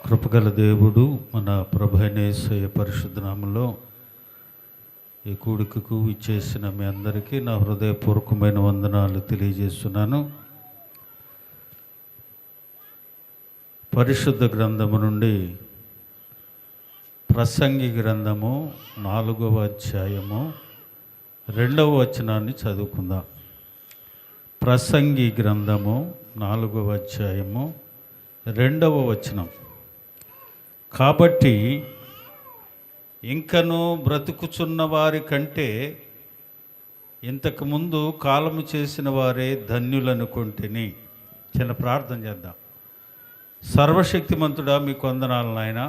కృపగల దేవుడు మన ప్రభు అయిన యేసయ్య పరిశుద్ధ నామములో ఈ కూడికకు ఇచ్చేసిన మీ అందరికీ నా హృదయపూర్వకమైన వందనాలు తెలియజేస్తున్నాను. పరిశుద్ధ గ్రంథము నుండి ప్రసంగి గ్రంథము 4వ అధ్యాయము 2వ వచనాన్ని చదువుకుందాం. ప్రసంగి గ్రంథము 4వ అధ్యాయము 2వ వచనం. కాబట్టి ఇంకను బ్రతుకుచున్న వారి కంటే ఇంతకుముందు కాలము చేసిన వారే ధన్యులనుకుంటుని. చిన్న ప్రార్థన చేద్దాం. సర్వశక్తిమంతుడా, మీకు వందనాలు నాయన.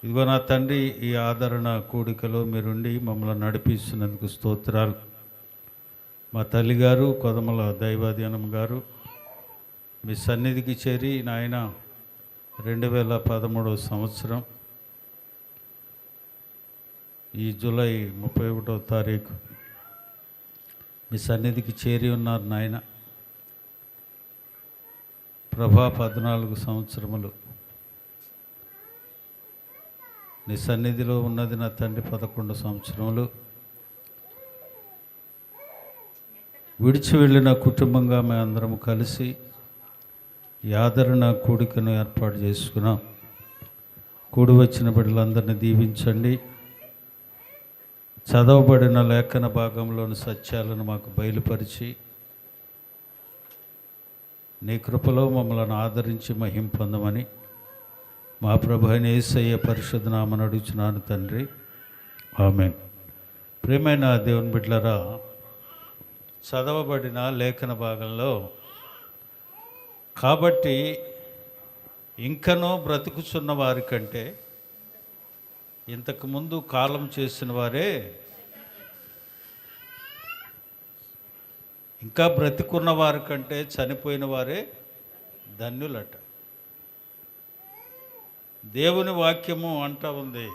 ఇదిగో నా తండ్రి, ఈ ఆదరణ కూడికలో మీరుండి మమ్మల్ని నడిపిస్తున్నందుకు స్తోత్రాలు. మా తల్లిగారు కొదమల దైవాధ్యానం గారు మీ సన్నిధికి చేరి నాయన 2013 సంవత్సరం ఈ జూలై 31వ తారీఖు మీ సన్నిధికి చేరి ఉన్నారు నాయన. ప్రభా 14 సంవత్సరములు నీ సన్నిధిలో ఉన్నది నా తండ్రి. 11 సంవత్సరములు విడిచి వెళ్ళిన కుటుంబంగా మేము అందరం కలిసి ఈ ఆదరణ కూడికను ఏర్పాటు చేసుకున్నాం. కూడి వచ్చిన బిడ్డలందరినీ దీవించండి. చదవబడిన లేఖన భాగంలోని సత్యాలను మాకు బయలుపరిచి నీ కృపలో మమ్మల్ని ఆదరించి మహిం పొందమని మా ప్రభు అయిన యేసయ్య పరిశుద్ధ నామమున అడుగుచున్నాను తండ్రి, ఆమేన్. ప్రియమైన దేవుని బిడ్డలారా, చదవబడిన లేఖన భాగంలో కాబట్టి ఇంకనూ బ్రతుకుచున్న వారి కంటే ఇంతకుముందు కాలం చేసిన వారే, ఇంకా బ్రతికున్న వారి కంటే చనిపోయిన వారే ధన్యులట. దేవుని వాక్యము అంటా ఉంది,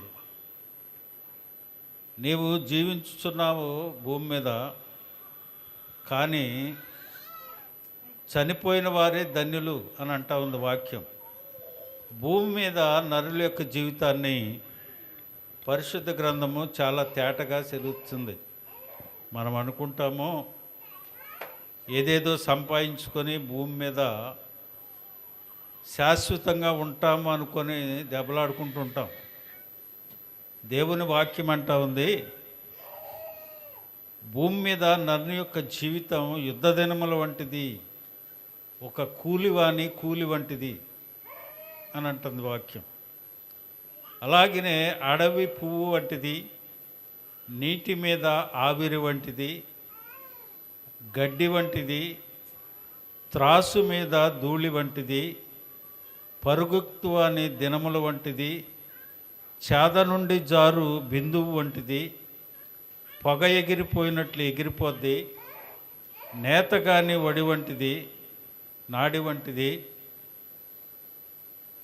నీవు జీవించుచున్నావు భూమి మీద, కానీ చనిపోయిన వారే ధన్యులు అని అంటా ఉంది వాక్యం. భూమి మీద నరుల యొక్క జీవితాన్ని పరిశుద్ధ గ్రంథము చాలా తేటగా సెలుస్తుంది. మనం అనుకుంటాము ఏదేదో సంపాదించుకొని భూమి మీద శాశ్వతంగా ఉంటాము అనుకొని దెబ్బలాడుకుంటుంటాం. దేవుని వాక్యం అంటా ఉంది, భూమి మీద నరుని యొక్క జీవితం యుద్ధ దినముల వంటిది, ఒక కూలి వంటిది అని అంటుంది వాక్యం. అలాగనే అడవి పువ్వు వంటిది, నీటి మీద ఆవిరి వంటిది, గడ్డి వంటిది, త్రాసు మీద ధూళి వంటిది, పరుగుత్తు అనే దినముల వంటిది, చేద నుండి జారు బిందువు వంటిది, పొగ ఎగిరిపోయినట్లు ఎగిరిపోద్ది, నేతగాని వడి వంటిది, నాడి వంటిది,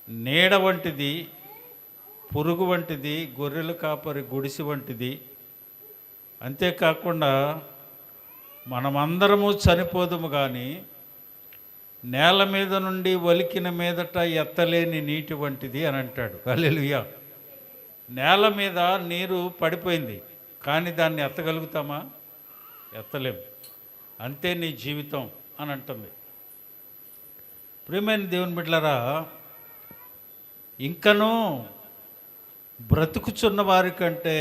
నీడ వంటిది, పురుగు వంటిది, గొర్రెల కాపరి గుడిసి వంటిది. అంతేకాకుండా మనమందరము చనిపోదుము, కానీ నేల మీద నుండి ఒలికిన మీదట ఎత్తలేని నీటి వంటిది అని అంటాడు. హల్లెలూయా. నేల మీద నీరు పడిపోయింది, కానీ దాన్ని ఎత్తగలుగుతామా? ఎత్తలేము. అంతే నీ జీవితం అని అంటుంది. ప్రియమైన దేవుని బిడ్డలారా, ఇంకనూ బ్రతుకుచున్న వారి కంటే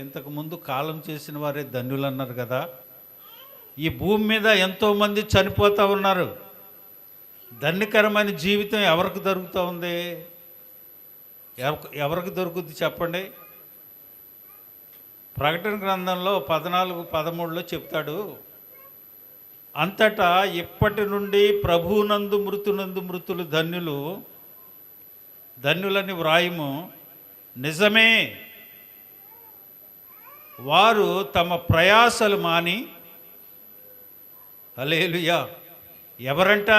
ఇంతకుముందు కాలం చేసిన వారే ధన్యులు అన్నారు కదా. ఈ భూమి మీద ఎంతోమంది చనిపోతూ ఉన్నారు. ధన్యకరమైన జీవితం ఎవరికి దొరుకుతూ ఉంది? ఎవరికి దొరుకుద్ది చెప్పండి? ప్రకటన గ్రంథంలో 14:13 చెప్తాడు, అంతటా ఇప్పటి నుండి ప్రభువునందు మృతులు ధన్యులని వ్రాయము. నిజమే, వారు తమ ప్రయాసలు మాని. హల్లెలూయా. ఎవరంట?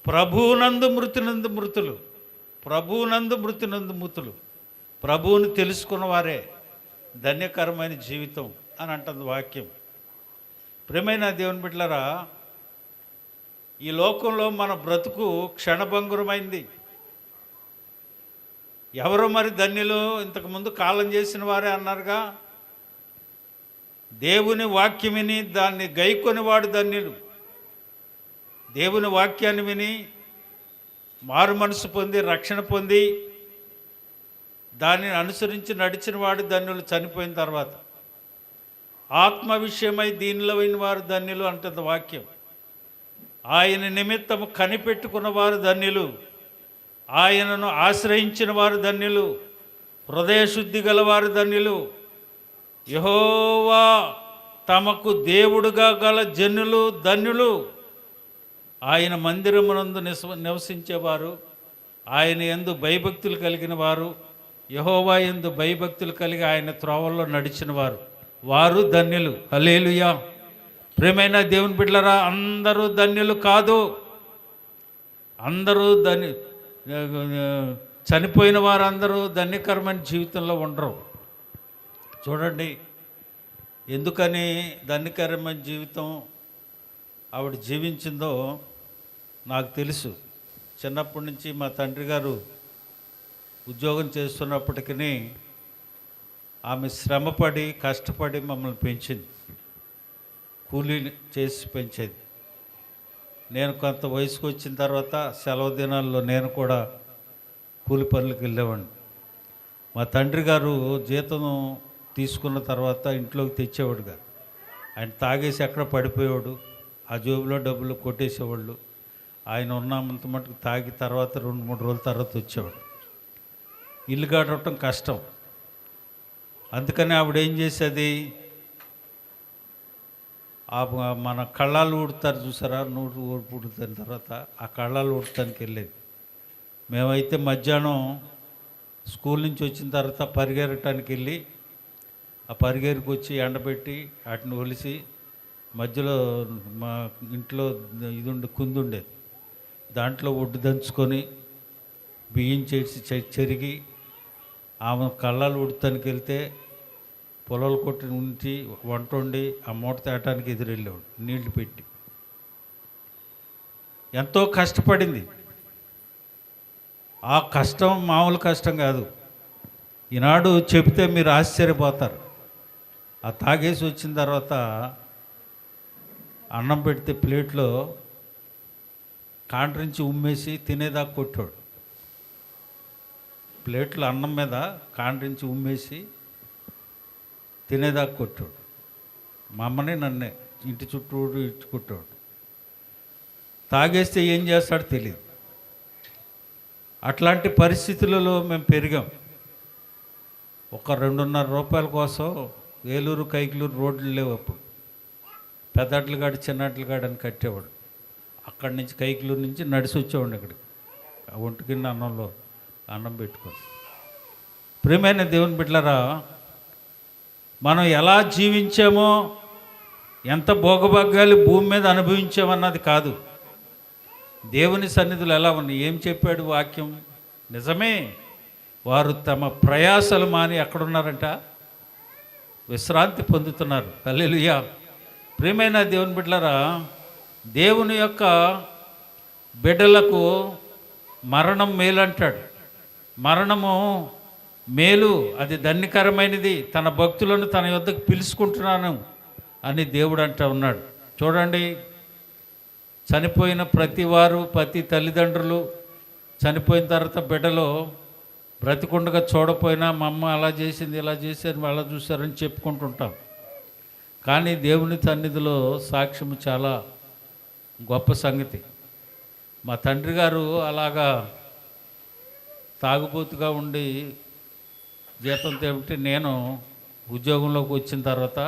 ప్రభువునందు మృతులు, ప్రభువుని తెలుసుకున్న వారే ధన్యకరమైన జీవితం అని అంటుంది వాక్యం. ప్రియమైన దేవుని బిడ్డలారా, ఈ లోకంలో మన బ్రతుకు క్షణభంగురమైంది. ఎవరు మరి ధన్యులు? ఇంతకుముందు కాలం చేసిన వారే అన్నారుగా, దేవుని వాక్యం విని దాన్ని గైకొనివాడు ధన్యులు. దేవుని వాక్యాన్ని విని మారు మనసు పొంది రక్షణ పొంది దానిని అనుసరించి నడిచిన వాడు ధన్యులు. చనిపోయిన తర్వాత ఆత్మ విషయమై దీనిలో అయిన వారు ధన్యులు అంటుంది వాక్యం. ఆయన నిమిత్తము కనిపెట్టుకున్న వారు ధన్యులు, ఆయనను ఆశ్రయించిన వారు ధన్యులు, హృదయశుద్ధి గలవారు ధన్యులు. యెహోవా తమకు దేవుడుగా గల జనులు ధన్యులు. ఆయన మందిరమునందు నివసించేవారు, ఆయన యందు భయభక్తులు కలిగిన వారు, యెహోవా యందు భయభక్తులు కలిగి ఆయన త్రోవల్లో నడిచిన వారు ధన్యులు. హల్లెలూయా. ప్రియమైన దేవుని బిడ్డలారా, అందరూ ధన్యులు కాదు. అందరూ చనిపోయిన వారందరూ ధన్యకరమైన జీవితంలో ఉండరు. చూడండి, ఎందుకని ధన్యకరమైన జీవితం ఆవిడ జీవించిందో నాకు తెలుసు. చిన్నప్పటి నుంచి మా తండ్రి గారు ఉద్యోగం చేస్తున్నప్పటికీ ఆమె శ్రమపడి కష్టపడి మమ్మల్ని పెంచింది, కూలీ చేసి పెంచేది. నేను కొంత వయసుకు వచ్చిన తర్వాత సెలవు దినాల్లో నేను కూడా కూలి పనులకు వెళ్ళేవాడిని. మా తండ్రి గారు జీతం తీసుకున్న తర్వాత ఇంట్లోకి తెచ్చేవాడు కాదు. ఆయన తాగేసి ఎక్కడ పడిపోయేవాడు, ఆ జేబులో డబ్బులు కొట్టేసేవాళ్ళు. ఆయన ఉన్నంత మటుకు తాగి తర్వాత 2-3 రోజుల తర్వాత వచ్చేవాడు. ఇల్లు గడవటం కష్టం. అందుకని ఆవిడ ఏం చేసేది, మన కళ్ళాలు ఊడుతారు చూసారా, నూరు ఊడుతారు తర్వాత ఆ కళ్ళాలు ఊడటానికి వెళ్ళేది. మేమైతే మధ్యాహ్నం స్కూల్ నుంచి వచ్చిన తర్వాత పరిగెరటానికి వెళ్ళి ఆ పరిగెరికి వచ్చి ఎండబెట్టి వాటిని ఒలిసి మధ్యలో మా ఇంట్లో కుంది ఉండేది, దాంట్లో ఒడ్డు దంచుకొని బియ్యం చేసి చెరిగి ఆమె కళ్ళాలు ఉడతానికి వెళ్తే పొలాలు కొట్టి ఉంచి వంట వండి ఆ మూట తేటానికి ఎదురెళ్ళేవాడు నీళ్లు పెట్టి. ఎంతో కష్టపడింది. ఆ కష్టం మామూలు కష్టం కాదు. ఈనాడు చెబితే మీరు ఆశ్చర్యపోతారు. ఆ తాగేసి వచ్చిన తర్వాత అన్నం పెడితే ప్లేట్లో కాండ్రించి ఉమ్మేసి తినేదాకా కొట్టాడు. ప్లేట్లో అన్నం మీద కాండ్రించి ఉమ్మేసి తినేదాకా కొట్టాడు. మా అమ్మని నన్నే ఇంటి చుట్టూ ఇచ్చుకుంటాడు. తాగేస్తే ఏం చేస్తాడో తెలియదు. అట్లాంటి పరిస్థితులలో మేము పెరిగాం. ఒక 2.5 రూపాయల కోసం ఏలూరు కైకలూరు రోడ్లు లేవు అప్పుడు. పెద్దట్లుగాడు చిన్నట్లుగాడు అని కట్టేవాడు. అక్కడి నుంచి కైకలూరు నుంచి నడిచి వచ్చేవాడు ఇక్కడికి, ఆ ఒంటి కింద అన్నంలో అన్నం పెట్టుకొని. ప్రియమైన దేవుని బిడ్డలారా, మనం ఎలా జీవించామో, ఎంత భోగభాగ్యాలు భూమి మీద అనుభవించామన్నది కాదు, దేవుని సన్నిధులు ఎలా ఉన్నాయి. ఏం చెప్పాడు వాక్యం? నిజమే, వారు తమ ప్రయాసలు మాని ఎక్కడున్నారంట, విశ్రాంతి పొందుతున్నారు. హల్లెలూయా. ప్రియమైన దేవుని బిడ్డలారా, దేవుని యొక్క బిడ్డలకు మరణం మేలు అంటాడు. మరణము మేలు, అది ధన్యకరమైనది. తన భక్తులను తన యొద్దకు పిలుచుకుంటున్నాను అని దేవుడు అంటూ ఉన్నాడు. చూడండి, చనిపోయిన ప్రతి వారు, ప్రతి తల్లిదండ్రులు చనిపోయిన తర్వాత బిడ్డలు బ్రతికుండగా చూడపోయినా మా అమ్మ అలా చేసింది, ఇలా చేశారు, అలా చూశారని చెప్పుకుంటుంటాం. కానీ దేవుని సన్నిధిలో సాక్ష్యము చాలా గొప్ప సంగతి. మా తండ్రి గారు అలాగా తాగుబోతుగా ఉండి జీతంతో ఏమిటి, నేను ఉద్యోగంలోకి వచ్చిన తర్వాత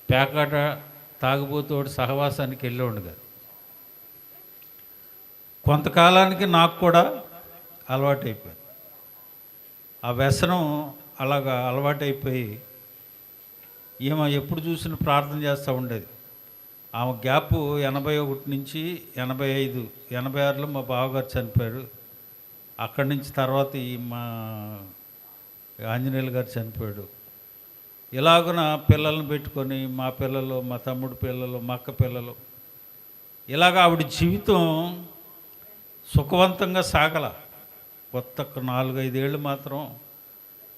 పేకాట తాగుబోతుడు సహవాసానికి వెళ్ళేవాడు కాదు. కొంతకాలానికి నాకు కూడా అలవాటు అయిపోయింది. ఆ వ్యసనం అలాగా అలవాటైపోయి ఈమె ఎప్పుడు చూసిన ప్రార్థన చేస్తూ ఉండేది. ఆమె గ్యాపు 81 నుంచి 85, 86లో మా బావగారు చనిపోయారు. అక్కడి నుంచి తర్వాత ఈ మా ఆంజనేయులు గారు చనిపోయాడు. ఇలాగున పిల్లలను పెట్టుకొని, మా పిల్లలు, మా తమ్ముడు పిల్లలు, మా అక్క పిల్లలు ఇలాగ ఆవిడ జీవితం సుఖవంతంగా సాగల. కొత్త 4-5 ఏళ్ళు మాత్రం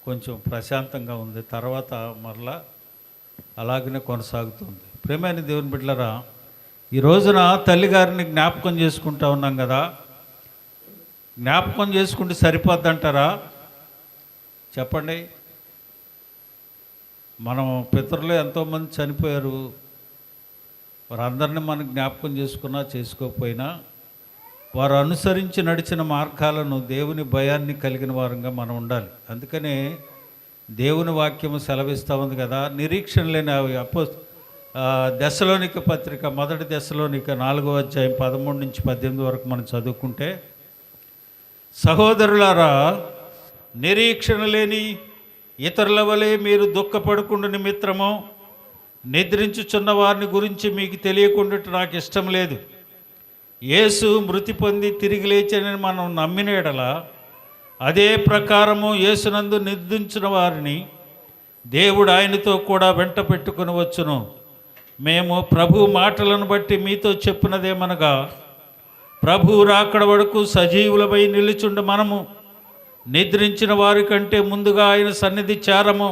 కొంచెం ప్రశాంతంగా ఉంది. తర్వాత మరలా అలాగనే కొనసాగుతుంది. ప్రేమైన దేవుని బిడ్డలారా, ఈ రోజున తల్లిగారిని జ్ఞాపకం చేసుకుంటా ఉన్నాం కదా. జ్ఞాపకం చేసుకుంటే సరిపోద్దంటారా? చెప్పండి. మనం పితరులు ఎంతోమంది చనిపోయారు. వారందరినీ మనం జ్ఞాపకం చేసుకున్నా చేసుకోకపోయినా వారు అనుసరించి నడిచిన మార్గాలను, దేవుని భయాన్ని కలిగిన వారంగా మనం ఉండాలి. అందుకనే దేవుని వాక్యము సెలవిస్తూ ఉంది కదా. నిరీక్షణ లేని దశలోనిక పత్రిక 1 దశలోనిక 4వ అధ్యాయం 13 నుంచి 18 వరకు మనం చదువుకుంటే, సహోదరులారా, నిరీక్షణ లేని ఇతరుల వలె మీరు దుఃఖపడకుండా నిమిత్తము నిద్రించుచున్న వారిని గురించి మీకు తెలియకుండా నాకు ఇష్టం లేదు. యేసు మృతి పొంది తిరిగి లేచని మనం నమ్మిన ఎడల అదే ప్రకారము యేసునందు నిద్రించిన వారిని దేవుడు ఆయనతో కూడా వెంట పెట్టుకుని వచ్చును. మేము ప్రభు మాటలను బట్టి మీతో చెప్పినదేమనగా, ప్రభు రాకడ వరకు సజీవులపై నిలుచుండ మనము నిద్రించిన వారి కంటే ముందుగా ఆయన సన్నిధి చేరము.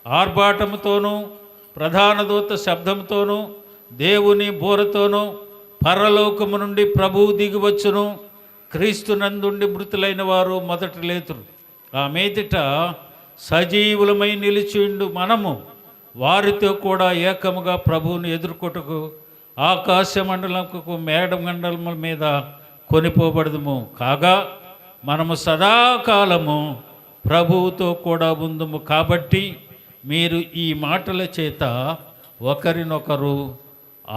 ఆర్భాటముతోనూ ప్రధాన దూత శబ్దంతోనూ దేవుని బోరతోనూ పరలోకము నుండి ప్రభువు దిగివచ్చును. క్రీస్తునందుండి మృతులైన వారు మొదట లేతురు. ఆ మీదట సజీవులమై నిలిచిండు మనము వారితో కూడా ఏకముగా ప్రభువుని ఎదుర్కొటకు ఆకాశ మండలముకు మేడమండలముల మీద కొనిపోబడదుము. కాగా మనము సదాకాలము ప్రభువుతో కూడా ఉందుము. కాబట్టి మీరు ఈ మాటల చేత ఒకరినొకరు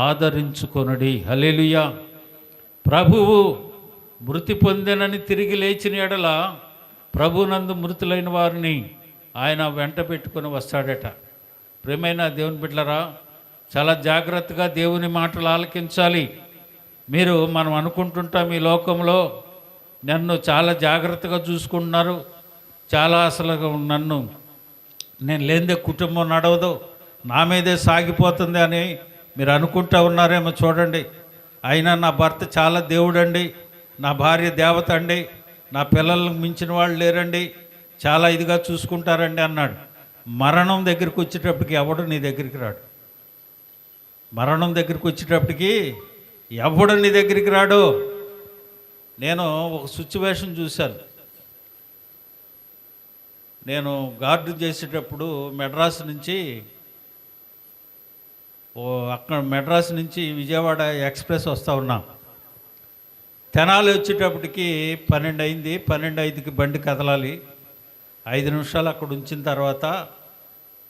ఆదరించుకొనుడి. హల్లెలూయా. ప్రభువు మృతి పొందెనని తిరిగి లేచిన ఎడల ప్రభునందు మృతులైన వారిని ఆయన వెంట పెట్టుకొని వస్తాడట. ప్రియమైన దేవుని బిడ్డలారా, చాలా జాగ్రత్తగా దేవుని మాటలు ఆలకించాలి. మనం అనుకుంటుంటాం ఈ లోకంలో నన్ను చాలా జాగ్రత్తగా చూసుకుంటున్నారు, చాలా అసలు నేను లేనిదే కుటుంబం నడవదు, నా మీదే సాగిపోతుంది అని మీరు అనుకుంటూ ఉన్నారేమో. చూడండి, అయినా నా భర్త చాలా దేవుడండి, నా భార్య దేవత అండి, నా పిల్లలకు మించిన వాళ్ళు లేరండి, చాలా ఇదిగా చూసుకుంటారండి అన్నాడు. మరణం దగ్గరికి వచ్చేటప్పటికి ఎవడు నీ దగ్గరికి రాడు. మరణం దగ్గరికి వచ్చేటప్పటికి ఎవడు నీ దగ్గరికి రాడు. నేను ఒక సిచ్యువేషన్ చూశాను. నేను గార్డు చేసేటప్పుడు మెడ్రాస్ నుంచి విజయవాడ ఎక్స్ప్రెస్ వస్తూ ఉన్నాం. తెనాలి వచ్చేటప్పటికి 12 అయింది. 12:05కి బండి కదలాలి. 5 నిమిషాలు అక్కడ ఉంచిన తర్వాత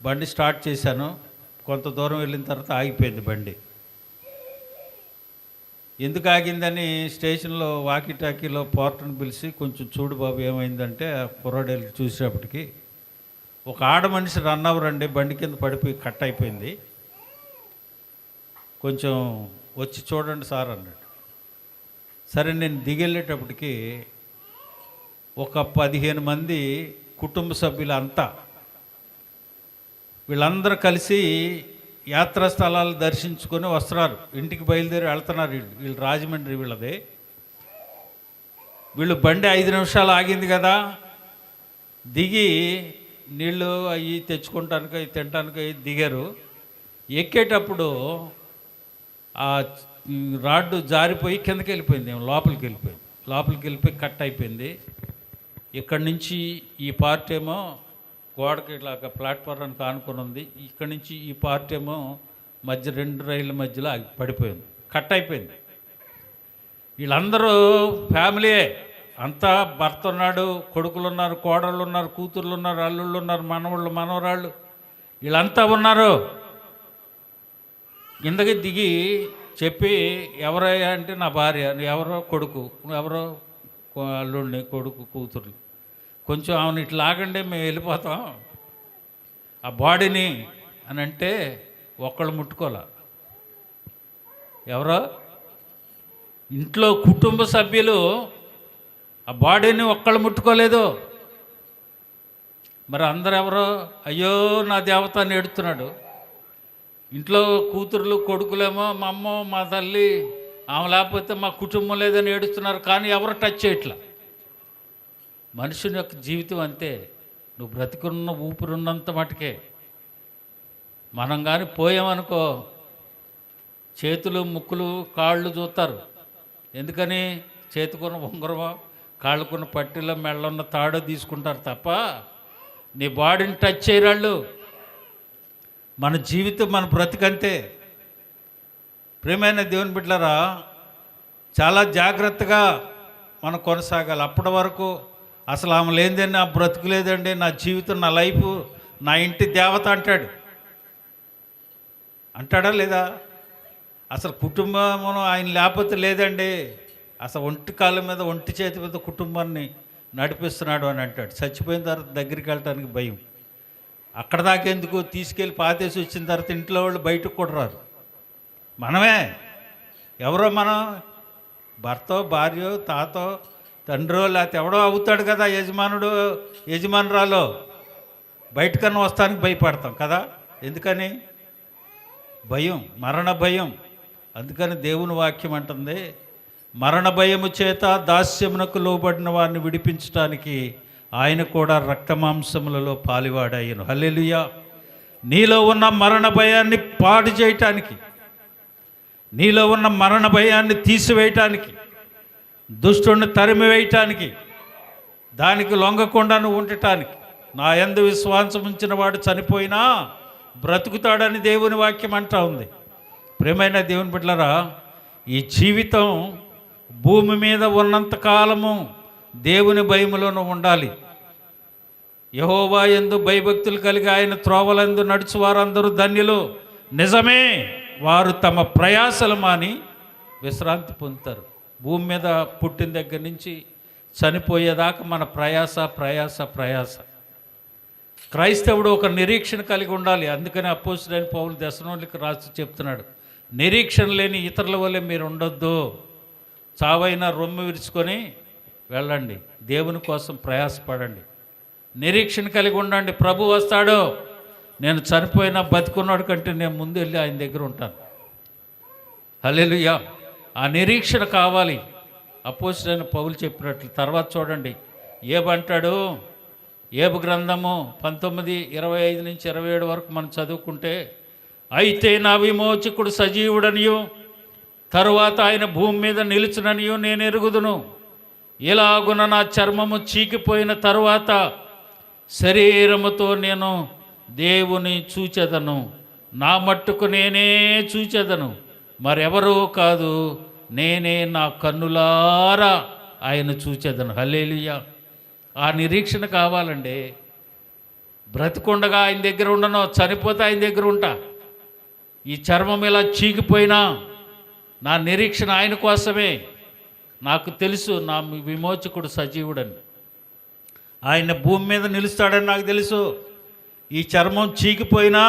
బండి స్టార్ట్ చేశాను. కొంత దూరం వెళ్ళిన తర్వాత ఆగిపోయింది బండి. ఎందుకు ఆగిందని స్టేషన్లో వాకీటాకీలో పోర్టర్ని పిలిచి, కొంచెం చూడు బాబు ఏమైందంటే, కుర్రాడేళ్ళు చూసేటప్పటికి ఒక ఆడ మనిషి రన్ అవ్వరండి, బండి కింద పడిపోయి కట్ అయిపోయింది, కొంచెం వచ్చి చూడండి సార్ అన్నాడు. సరే, నేను దిగెళ్ళేటప్పటికి ఒక 15 మంది కుటుంబ సభ్యులు అంతా, వీళ్ళందరూ కలిసి యాత్రా స్థలాలు దర్శించుకొని వస్తున్నారు. ఇంటికి బయలుదేరి వెళ్తున్నారు. వీళ్ళు రాజమండ్రి వీళ్ళది. వీళ్ళు బండి 5 నిమిషాలు ఆగింది కదా, దిగి నీళ్ళు అవి తెచ్చుకుంటానికి తినడానికి దిగారు. ఎక్కేటప్పుడు ఆ రాడ్డు జారిపోయి కిందకి వెళ్ళిపోయింది, లోపలికి వెళ్ళిపోయి కట్ అయిపోయింది. ఇక్కడి నుంచి ఈ పార్ట్ ఏమో గోడకి ఇట్లాగా ప్లాట్ఫారానికి ఆనుకొని ఉంది. ఇక్కడి నుంచి ఈ పార్ట్ ఏమో మధ్య 2 రైళ్ళ మధ్యలో పడిపోయింది, కట్ అయిపోయింది. వీళ్ళందరూ ఫ్యామిలీయే, అంతా భర్త ఉన్నాడు, కొడుకులు ఉన్నారు, కోడళ్ళు ఉన్నారు, కూతుర్లు ఉన్నారు, అల్లుళ్ళు ఉన్నారు, మనవాళ్ళు మనవరాళ్ళు, వీళ్ళంతా ఉన్నారు. కిందకి దిగి చెప్పి, ఎవరయ్యా అంటే నా భార్య, ఎవరో కొడుకు, ఎవరో అల్లుడిని, కొడుకు కూతుర్లు, కొంచెం ఆమెను ఇట్లా ఆగండి, మేము వెళ్ళిపోతాం ఆ బాడీని అని అంటే ఒక్కళ్ళు ముట్టుకోలే. ఎవరో ఇంట్లో కుటుంబ సభ్యులు ఆ బాడీని ఒక్కళ్ళు ముట్టుకోలేదు. మరి అందరు ఎవరో అయ్యో నా దేవత అని ఎడుతున్నాడు. ఇంట్లో కూతుర్లు కొడుకులేమో మా అమ్మ మా తల్లి ఆమె లేకపోతే మా కుటుంబం లేదని ఏడుస్తున్నారు, కానీ ఎవరు టచ్ చేయట్లా. మనుషుని యొక్క జీవితం అంతే. నువ్వు బ్రతికున్న ఊపిరున్నంత మటుకే. మనం కానీ పోయామనుకో, చేతులు ముక్కులు కాళ్ళు చూస్తారు. ఎందుకని? చేతికున్న ఉంగరమో కాళ్ళకున్న పట్టీలో మెళ్ళున్న తాడో తీసుకుంటారు తప్ప నీ బాడీని టచ్ చేయరాళ్ళు. మన జీవితం మన బ్రతికంతే. ప్రియమైన దేవుని బిడ్డలారా, చాలా జాగ్రత్తగా మనం కొనసాగాలి. అప్పటి వరకు అసలు ఆమె లేనిదండి, నా బ్రతుకు లేదండి, నా జీవితం, నా లైఫ్, నా ఇంటి దేవత అంటాడా లేదా? అసలు కుటుంబం ఆయన లేకపోతే లేదండి, అసలు ఒంటి కాళ్ళ మీద ఒంటి చేతి మీద కుటుంబాన్ని నడిపిస్తున్నాడు అని అంటాడు. చచ్చిపోయిన తర్వాత దగ్గరికి వెళ్ళటానికి భయం. అక్కడ దాకెందుకు, తీసుకెళ్ళి పాతేసి వచ్చిన తర్వాత ఇంట్లో వాళ్ళు బయటకు కూడా రారు. మనమే ఎవరో, మనం భర్తో భార్యో తాతో తండ్రో లేకపోతే ఎవడో అవుతాడు కదా యజమానుడు యజమానురాలో, బయటకన్నా వస్తానికి భయపడతాం కదా. ఎందుకని? భయం, మరణ భయం. అందుకని దేవుని వాక్యం అంటుంది, మరణ భయము చేత దాస్యమునకు లోబడిన వారిని విడిపించడానికి ఆయన కూడా రక్తమాంసములలో పాలివాడాయను. హల్లెలూయా. నీలో ఉన్న మరణ భయాన్ని పాడు చేయటానికి, నీలో ఉన్న మరణ భయాన్ని తీసివేయటానికి, దుష్టుడిని తరిమివేయటానికి, దానికి లొంగకుండా నువ్వు ఉండటానికి, నా యందు విశ్వాసం ఉంచిన వాడు చనిపోయినా బ్రతుకుతాడని దేవుని వాక్యం అంటా ఉంది. ప్రియమైన దేవుని బిడ్డలారా, ఈ జీవితం భూమి మీద ఉన్నంతకాలము దేవుని భయములోనూ ఉండాలి. యెహోవా యందు భయభక్తులు కలిగి ఆయన త్రోవలందు నడుచు వారందరూ ధన్యులు. నిజమే, వారు తమ ప్రయాసలు మాని విశ్రాంతి పొందుతారు. భూమి మీద పుట్టిన దగ్గర నుంచి చనిపోయేదాకా మన ప్రయాస ప్రయాస ప్రయాస. క్రైస్తవుడు ఒక నిరీక్షణ కలిగి ఉండాలి. అందుకని అపోస్తలుడైన పౌలు దెస్సలోనికీయులకు రాసి చెప్తున్నాడు, నిరీక్షణ లేని ఇతరుల వల్లే మీరు ఉండొద్దు. చావైనా రొమ్ము విరుచుకొని వెళ్ళండి, దేవుని కోసం ప్రయాసపడండి, నిరీక్షణ కలిగి ఉండండి. ప్రభు వస్తాడో, నేను చనిపోయినా బతికున్నాడు కంటే నేను ముందు వెళ్ళి ఆయన దగ్గర ఉంటాను. హల్లెలూయా. ఆ నిరీక్షణ కావాలి. అపోస్తలుడైన పౌలు చెప్పినట్లు. తర్వాత చూడండి, ఏబంటాడు, ఏబు గ్రంథము 19:25-27 వరకు మనం చదువుకుంటే, అయితే నా విమోచకుడు సజీవుడనియు తరువాత ఆయన భూమి మీద నిలుచుననియు నేను ఎరుగుదును. ఇలాగున నా చర్మము చీకిపోయిన తరువాత శరీరముతో నేను దేవుని చూచెదను. నా మట్టుకు నేనే చూచెదను, మరెవరూ కాదు, నేనే నా కన్నులారా ఆయన చూచెదను. హల్లెలూయా. ఆ నిరీక్షణ కావాలండి. బ్రతికుండగా ఆయన దగ్గర ఉండను, చనిపోతే ఆయన దగ్గర ఉంటా. ఈ చర్మం ఇలా చీకిపోయినా నా నిరీక్షణ ఆయన కోసమే. నాకు తెలుసు నా విమోచకుడు సజీవుడని, ఆయన భూమి మీద నిలుస్తాడని నాకు తెలుసు. ఈ చర్మం చీకిపోయినా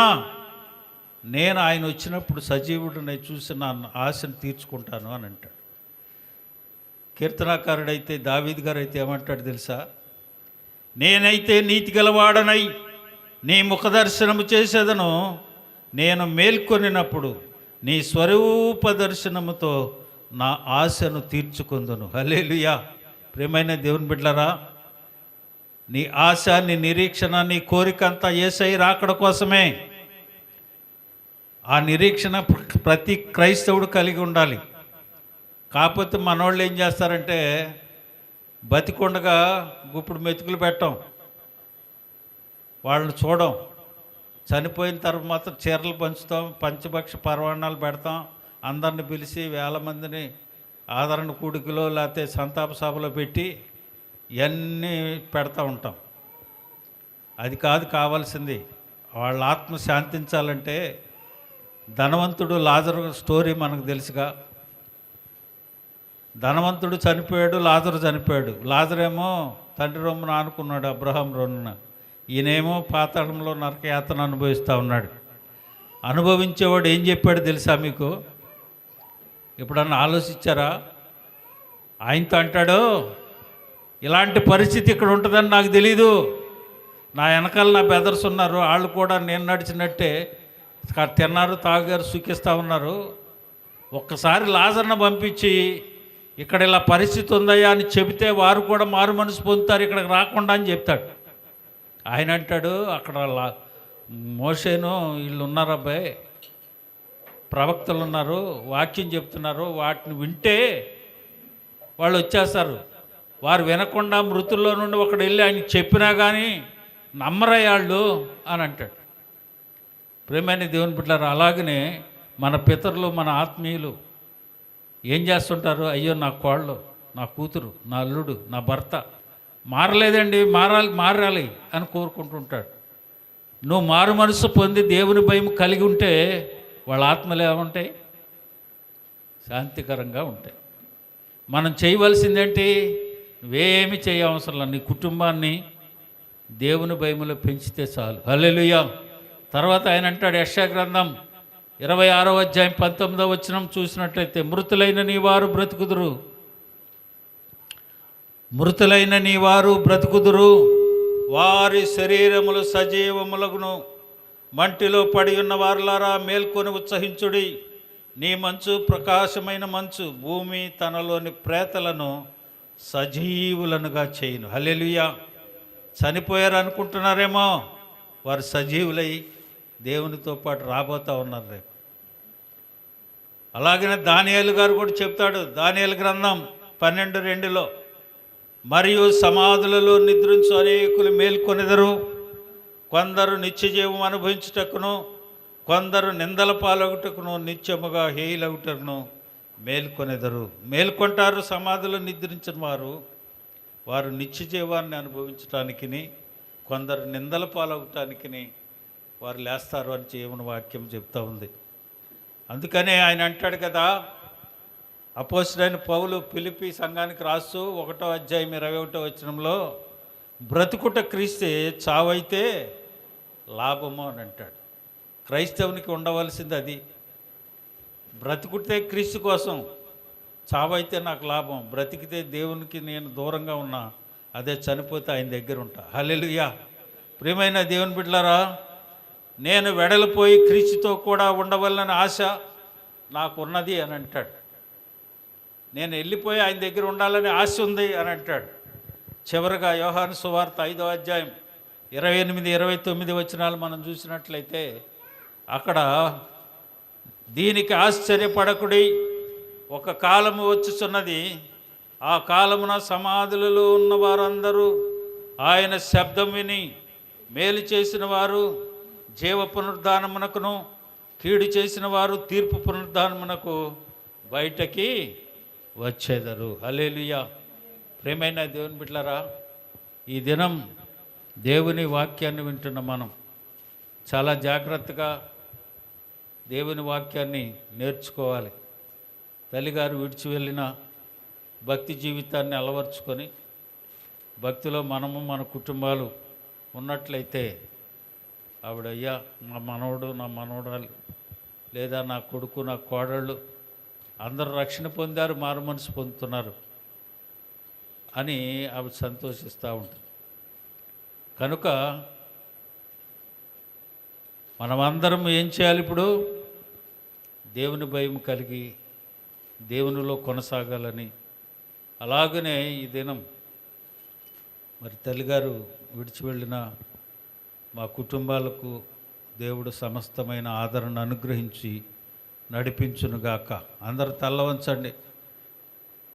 నేను ఆయన వచ్చినప్పుడు సజీవుడిని చూసి నా ఆశను తీర్చుకుంటాను అని అంటాడు. కీర్తనాకారుడైతే దావీదు గారు అయితే ఏమంటాడు తెలుసా? నేనైతే నీతి గలవాడనై నీ ముఖదర్శనము చేసేదను, నేను మేల్కొనినప్పుడు నీ స్వరూప దర్శనముతో నా ఆశను తీర్చుకుందును. హల్లెలూయా. ప్రియమైన దేవుని బిడ్డలారా, నీ ఆశ, నీ నిరీక్షణ, నీ కోరిక అంతా యేసయ్య రాకడ కోసమే. ఆ నిరీక్షణ ప్రతి క్రైస్తవుడు కలిగి ఉండాలి. కాకపోతే మనోళ్ళు ఏం చేస్తారంటే, బతికొండగా గుప్పుడు మెతుకులు పెట్టం, వాళ్ళని చూడం. చనిపోయిన తర్వాత మాత్రం చీరలు పంచుతాం, పంచభక్ష పర్వాణాలు పెడతాం, అందరిని పిలిచి 1000 మందిని ఆదరణ కూడికలో లేకపోతే సంతాప సభలో పెట్టి ఇవన్నీ పెడతా ఉంటాం. అది కాదు కావాల్సింది. వాళ్ళ ఆత్మ శాంతించాలంటే, ధనవంతుడు లాజరు స్టోరీ మనకు తెలుసుగా. ధనవంతుడు చనిపోయాడు, లాజరు చనిపోయాడు. లాజరేమో తండ్రి రొమ్మున ఆనుకున్నాడు, అబ్రహాం రొమ్మున. ఈయనేమో పాతాళంలో నరకయాతన అనుభవిస్తూ ఉన్నాడు. అనుభవించేవాడు ఏం చెప్పాడు తెలుసా మీకు? ఎప్పుడన్నా ఆలోచించారా? ఆయనతో అంటాడు, ఇలాంటి పరిస్థితి ఇక్కడ ఉంటుందని నాకు తెలీదు. నా వెనకాల నా బెదర్స్ ఉన్నారు, వాళ్ళు కూడా నేను నడిచినట్టే తిన్నారు, తాగారు, సుఖిస్తూ ఉన్నారు. ఒక్కసారి లాజర్ను పంపించి ఇక్కడ ఇలా పరిస్థితి ఉందయ్యా అని చెబితే వారు కూడా మారు మనసు పొందుతారు, ఇక్కడికి రాకుండా అని చెప్తాడు. ఆయన అంటాడు, అక్కడ మోషేను వీళ్ళు ఉన్నారు అబ్బాయి, ప్రవక్తలు ఉన్నారు, వాక్యం చెప్తున్నారు, వాటిని వింటే వాళ్ళు వచ్చేస్తారు. వారు వినకుండా మృతుల్లో నుండి ఒకడు వెళ్ళి ఆయన చెప్పినా కానీ నమ్మరయ్యాళ్ళు అని అంటాడు. ప్రేమైన దేవుని బిడ్డలారా, అలాగనే మన పితరులు, మన ఆత్మీయులు ఏం చేస్తుంటారు? అయ్యో నా కోళ్ళు, నా కూతురు, నా అల్లుడు, నా భర్త మారలేదండి, మారాలి అని కోరుకుంటుంటాడు. నువ్వు మారు మనసు పొంది దేవుని భయం కలిగి ఉంటే వాళ్ళ ఆత్మలు ఏముంటాయి? శాంతికరంగా ఉంటాయి. మనం చేయవలసిందేంటి? నువ్వేమి చేయవసరం లేదు, నీ కుటుంబాన్ని దేవుని భయములో పెంచితే చాలు. హల్లెలూయా. తర్వాత ఆయన అంటాడు, యెషయా గ్రంథం 26వ అధ్యాయం 19వ వచనం చూసినట్లయితే, మృతులైన నీ వారు బ్రతుకుదురు, మృతులైన నీ వారు బ్రతుకుదురు, వారి శరీరములు సజీవములగును. మంటిలో పడి ఉన్న వారులారా మేల్కొని ఉత్సహించుడి. నీ మంచు ప్రకాశమైన మంచు భూమి తనలోని ప్రేతలను సజీవులనుగా చేయును. హల్లెలూయా. చనిపోయారు అనుకుంటున్నారేమో, వారు సజీవులై దేవునితో పాటు రాబోతూ ఉన్నారు రేపు. అలాగనే దానియేలు గారు కూడా చెప్తాడు, దానియేలు గ్రంథం 12:2లో, మరియు సమాధులలో నిద్రించు అనేకులు మేల్కొనెదరు, కొందరు నిత్యజీవం అనుభవించుటకును, కొందరు నిందల పాలగుటకును, నిత్యముగా హేయులగుటకును మేల్కొనెదరు. మేల్కొంటారు సమాధులు నిద్రించిన వారు, వారు నిత్యజీవాన్ని అనుభవించటానికి, కొందరు నిందల పాలగటానికి వారు లేస్తారు అని దేవుని వాక్యం చెప్తా ఉంది. అందుకనే ఆయన అంటాడు కదా, అపోస్తలుడైన పౌలు ఫిలిప్పీ సంఘానికి రాస్తూ 1వ అధ్యాయం 21వ వచనంలో, బ్రతుకుట క్రీస్తే, చావైతే లాభము అని అంటాడు. క్రైస్తవునికి ఉండవలసింది అది. బ్రతుకుతే క్రీస్తు కోసం, చావైతే నాకు లాభం. బ్రతికితే దేవునికి నేను దూరంగా ఉన్నా, అదే చనిపోతే ఆయన దగ్గర ఉంటా. హల్లెలూయా. ప్రియమైన దేవుని బిడ్డలారా, నేను వెడలిపోయి క్రీస్తుతో కూడా ఉండవలన ఆశ నాకున్నది అని అంటాడు. నేను వెళ్ళిపోయి ఆయన దగ్గర ఉండాలని ఆశ ఉంది అని అంటాడు. చివరిగా యోహాను సువార్త 5వ అధ్యాయం 28, 29 వచనాలు మనం చూసినట్లయితే, అక్కడ దీనికి ఆశ్చర్యపడకుడి, ఒక కాలము వచ్చుచున్నది, ఆ కాలమున సమాధులలో ఉన్న వారందరూ ఆయన శబ్దం విని మేలు చేసిన వారు జీవ పునరుద్ధానమునకును, కీడు చేసిన వారు తీర్పు పునరుద్ధానమునకు బయటకి వచ్చేదరు. హల్లెలూయా. ప్రేమైన దేవుని బిడ్డలారా, ఈ దినం దేవుని వాక్యాన్ని వింటున్న మనం చాలా జాగ్రత్తగా దేవుని వాక్యాన్ని నేర్చుకోవాలి. తల్లిగారు విడిచి వెళ్ళిన భక్తి జీవితాన్ని అలవర్చుకొని భక్తిలో మనము మన కుటుంబాలు ఉన్నట్లయితే, ఆవిడయ్యా నా మనవడు, నా మనవడాలు, లేదా నా కొడుకు, నా కోడళ్ళు అందరూ రక్షణ పొందారు, మారు మనసు పొందుతున్నారు అని ఆవిడ సంతోషిస్తూ ఉంటుంది. కనుక మనమందరం ఏం చేయాలి? ఇప్పుడు దేవుని భయం కలిగి దేవునిలో కొనసాగాలని. అలాగనే ఈ దినం మరి తల్లిగారు విడిచి వెళ్ళిన మా కుటుంబాలకు దేవుడు సమస్తమైన ఆదరణ అనుగ్రహించి నడిపించునుగాక. అందరూ తల్ల వంచండి.